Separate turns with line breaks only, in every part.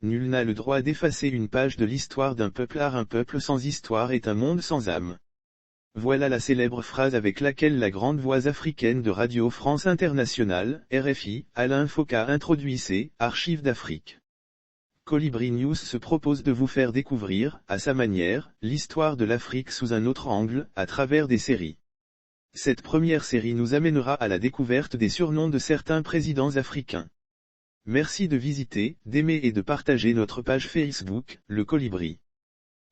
nul n'a le droit d'effacer une page de l'histoire d'un peuple. Un peuple sans histoire est un monde sans âme. Voilà la célèbre phrase avec laquelle la grande voix africaine de Radio France Internationale, RFI, Alain Foka introduit ses « Archives d'Afrique ». Colibri News se propose de vous faire découvrir, à sa manière, l'histoire de l'Afrique sous un autre angle, à travers des séries. Cette première série nous amènera à la découverte des surnoms de certains présidents africains. Merci de visiter, d'aimer et de partager notre page Facebook, Le Colibri.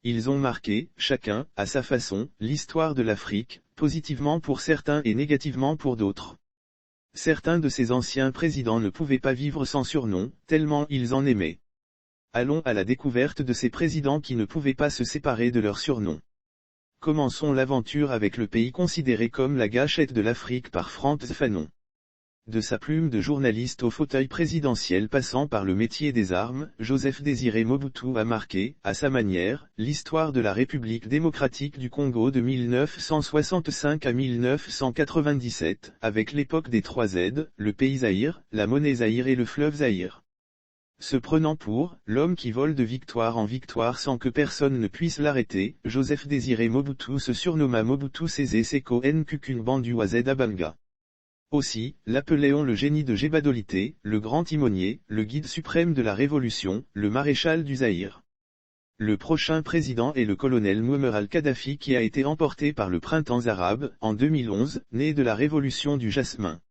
Ils ont marqué, chacun, à sa façon, l'histoire de l'Afrique, positivement pour certains et négativement pour d'autres. Certains de ces anciens présidents ne pouvaient pas vivre sans surnom, tellement ils en aimaient. Allons à la découverte de ces présidents qui ne pouvaient pas se séparer de leur surnom. Commençons l'aventure avec le pays considéré comme la gâchette de l'Afrique par Frantz Fanon. De sa plume de journaliste au fauteuil présidentiel passant par le métier des armes, Joseph Désiré Mobutu a marqué, à sa manière, l'histoire de la République démocratique du Congo de 1965 à 1997, avec l'époque des 3 Z, le pays Zaïre, la monnaie Zaïre et le fleuve Zaïre. Se prenant pour « l'homme qui vole de victoire en victoire sans que personne ne puisse l'arrêter », Joseph Désiré Mobutu se surnomma Mobutu Sese Seko Nkukunbandu Wazed Abanga. Aussi, l'appelait-on le génie de Gébadolité, le grand timonier, le guide suprême de la révolution, le maréchal du Zaïre. Le prochain président est le colonel Muammar al-Kadhafi qui a été emporté par le printemps arabe, en 2011, né de la révolution du jasmin.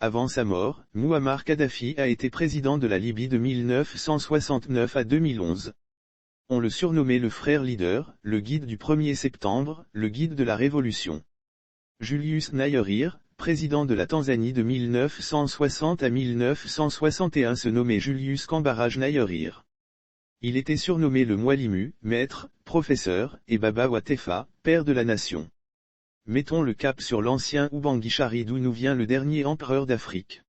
Avant sa mort, Muammar Kadhafi a été président de la Libye de 1969 à 2011. On le surnommait le frère leader, le guide du 1er septembre, le guide de la révolution. Julius Nyerere, président de la Tanzanie de 1960 à 1961 se nommait Julius Kambarage Nyerere. Il était surnommé le Mwalimu, maître, professeur, et Baba Watefa, père de la nation. Mettons le cap sur l'ancien Ubangishari d'où nous vient le dernier empereur d'Afrique.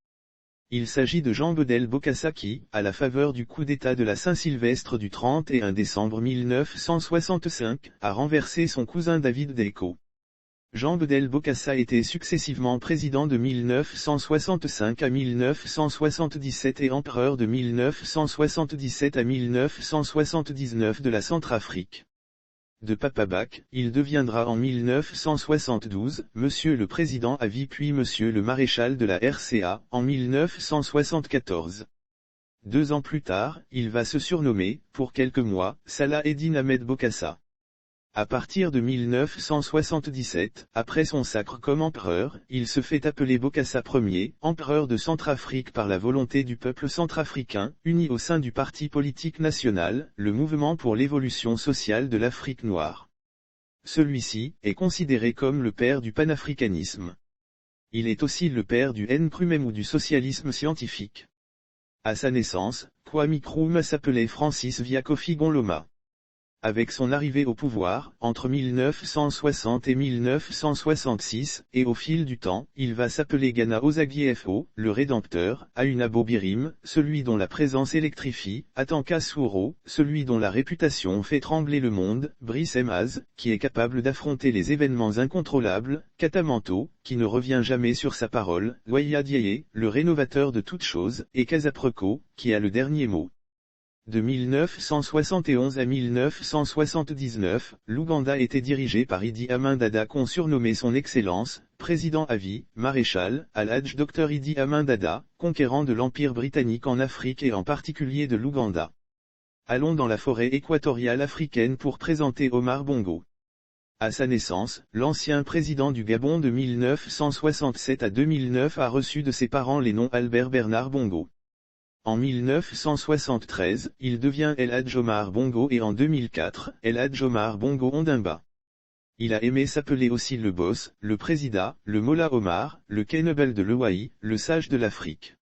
Il s'agit de Jean Bedel Bokassa qui, à la faveur du coup d'État de la Saint-Sylvestre du 31 décembre 1965, a renversé son cousin David Deco. Jean Bedel Bokassa était successivement président de 1965 à 1977 et empereur de 1977 à 1979 de la Centrafrique. De Papa Bac, il deviendra en 1972, Monsieur le Président à vie puis Monsieur le Maréchal de la RCA, en 1974. 2 ans plus tard, il va se surnommer, pour quelques mois, Salah Eddin Ahmed Bokassa. À partir de 1977, après son sacre comme empereur, il se fait appeler Bokassa Ier, empereur de Centrafrique par la volonté du peuple centrafricain, uni au sein du parti politique national, le Mouvement pour l'évolution sociale de l'Afrique noire. Celui-ci est considéré comme le père du panafricanisme. Il est aussi le père du Nkrumah ou du socialisme scientifique. À sa naissance, Kwame Nkrumah s'appelait Francis Kofi Gonloma. Avec son arrivée au pouvoir, entre 1960 et 1966, et au fil du temps, il va s'appeler Ghana Osagie-Fo, le Rédempteur, Auna Bobirim, celui dont la présence électrifie, Atanka Souro, celui dont la réputation fait trembler le monde, Brice Emaz, qui est capable d'affronter les événements incontrôlables, Katamanto, qui ne revient jamais sur sa parole, Waya Diaye, le rénovateur de toutes choses, et Kasapreko, qui a le dernier mot. De 1971 à 1979, l'Ouganda était dirigé par Idi Amin Dada qu'on surnommait son Excellence, président à vie, maréchal, Al-Hadj Dr Idi Amin Dada, conquérant de l'Empire britannique en Afrique et en particulier de l'Ouganda. Allons dans la forêt équatoriale africaine pour présenter Omar Bongo. À sa naissance, l'ancien président du Gabon de 1967 à 2009 a reçu de ses parents les noms Albert Bernard Bongo. En 1973, il devient El Hadj Omar Bongo et en 2004, El Hadj Omar Bongo Ondimba. Il a aimé s'appeler aussi le boss, le président, le Mollah Omar, le Kennebel de l'Ouahi, le sage de l'Afrique.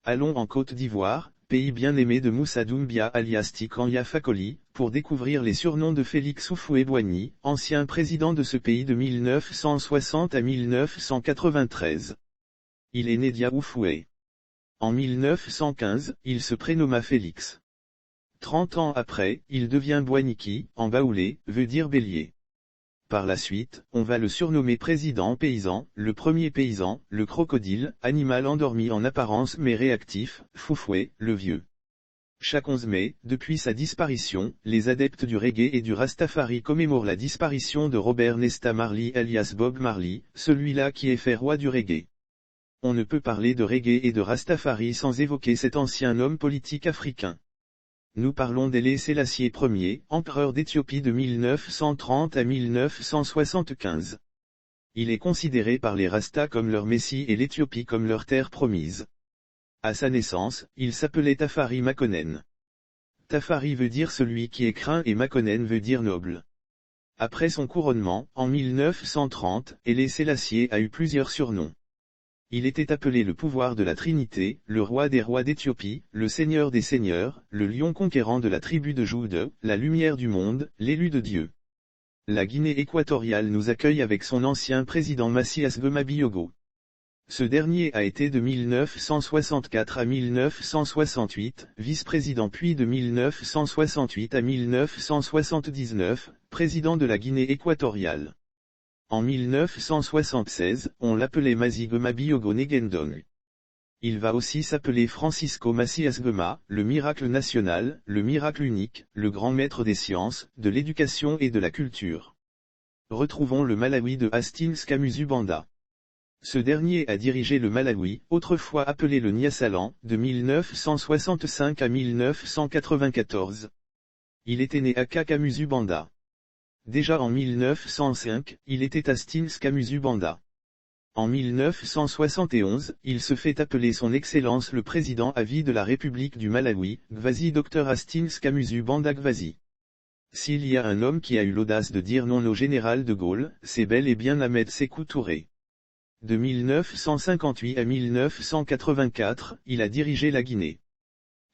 Allons en Côte d'Ivoire, pays bien-aimé de Moussa Doumbia alias Tikanya Fakoli, pour découvrir les surnoms de Félix Houphouët-Boigny, ancien président de ce pays de 1960 à 1993. Il est né d'Ya Houphouët. En 1915, il se prénomma Félix. 30 ans après, il devient Boigny qui, en baoulé, veut dire bélier. Par la suite, on va le surnommer président paysan, le premier paysan, le crocodile, animal endormi en apparence mais réactif, Foufouet, le vieux. Chaque 11 mai, depuis sa disparition, les adeptes du reggae et du Rastafari commémorent la disparition de Robert Nesta Marley alias Bob Marley, celui-là qui est fait roi du reggae. On ne peut parler de reggae et de Rastafari sans évoquer cet ancien homme politique africain. Nous parlons d'Haïlé Sélassié Ier, empereur d'Éthiopie de 1930 à 1975. Il est considéré par les Rastas comme leur messie et l'Éthiopie comme leur terre promise. À sa naissance, il s'appelait Tafari Makonnen. Tafari veut dire celui qui est craint et Makonnen veut dire noble. Après son couronnement, en 1930, Haïlé Sélassié a eu plusieurs surnoms. Il était appelé le pouvoir de la Trinité, le roi des rois d'Éthiopie, le seigneur des seigneurs, le lion conquérant de la tribu de Jude, la lumière du monde, l'élu de Dieu. La Guinée équatoriale nous accueille avec son ancien président Massias Goma-Biyogo. Ce dernier a été de 1964 à 1968, vice-président puis de 1968 à 1979, président de la Guinée équatoriale. En 1976, on l'appelait Masi Goma Biyogo Negendong. Il va aussi s'appeler Francisco Macias Goma, le miracle national, le miracle unique, le grand maître des sciences, de l'éducation et de la culture. Retrouvons le Malawi de Hastings Kamuzu Banda. Ce dernier a dirigé le Malawi, autrefois appelé le Nyasaland, de 1965 à 1994. Il était né à Kamuzu Banda. Déjà en 1905, il était Hastings Kamuzu Banda. En 1971, il se fait appeler son Excellence le Président à vie de la République du Malawi, Gwazi Dr Hastings Kamuzu Banda Gwazi. S'il y a un homme qui a eu l'audace de dire non au général de Gaulle, c'est bel et bien Ahmed Sékou Touré. De 1958 à 1984, il a dirigé la Guinée.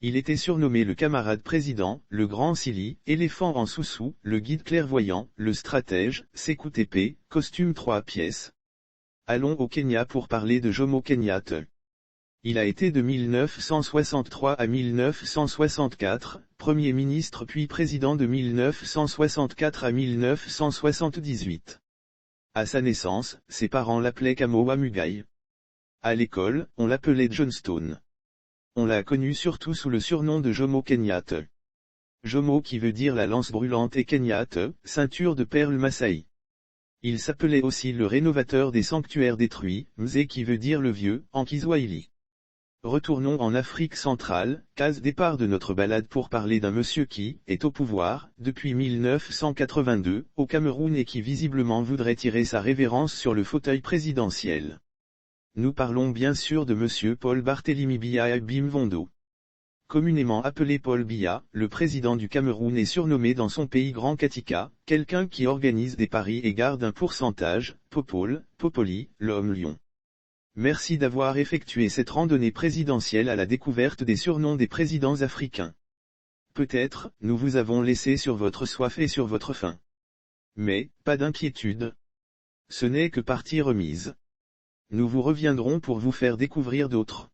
Il était surnommé le camarade président, le grand Sili, éléphant en Soussou, le guide clairvoyant, le stratège, Sékou Tépé, costume 3 pièces. Allons au Kenya pour parler de Jomo Kenyatta. Il a été de 1963 à 1964, Premier ministre puis président de 1964 à 1978. À sa naissance, ses parents l'appelaient Kamoa Mugai. À l'école, on l'appelait Johnstone. On l'a connu surtout sous le surnom de Jomo Kenyatta. Jomo qui veut dire la lance brûlante et Kenyatta, ceinture de perles Maasai. Il s'appelait aussi le rénovateur des sanctuaires détruits, Mzee qui veut dire le vieux, en Kiswahili. Retournons en Afrique centrale, case départ de notre balade pour parler d'un monsieur qui est au pouvoir, depuis 1982, au Cameroun et qui visiblement voudrait tirer sa révérence sur le fauteuil présidentiel. Nous parlons bien sûr de monsieur Paul Barthélémy Biya Bimvondo. Communément appelé Paul Biya, le président du Cameroun est surnommé dans son pays Grand Katika, quelqu'un qui organise des paris et garde un pourcentage, Popol, Popoli, l'homme lion. Merci d'avoir effectué cette randonnée présidentielle à la découverte des surnoms des présidents africains. Peut-être, nous vous avons laissé sur votre soif et sur votre faim. Mais, pas d'inquiétude. Ce n'est que partie remise. Nous vous reviendrons pour vous faire découvrir d'autres.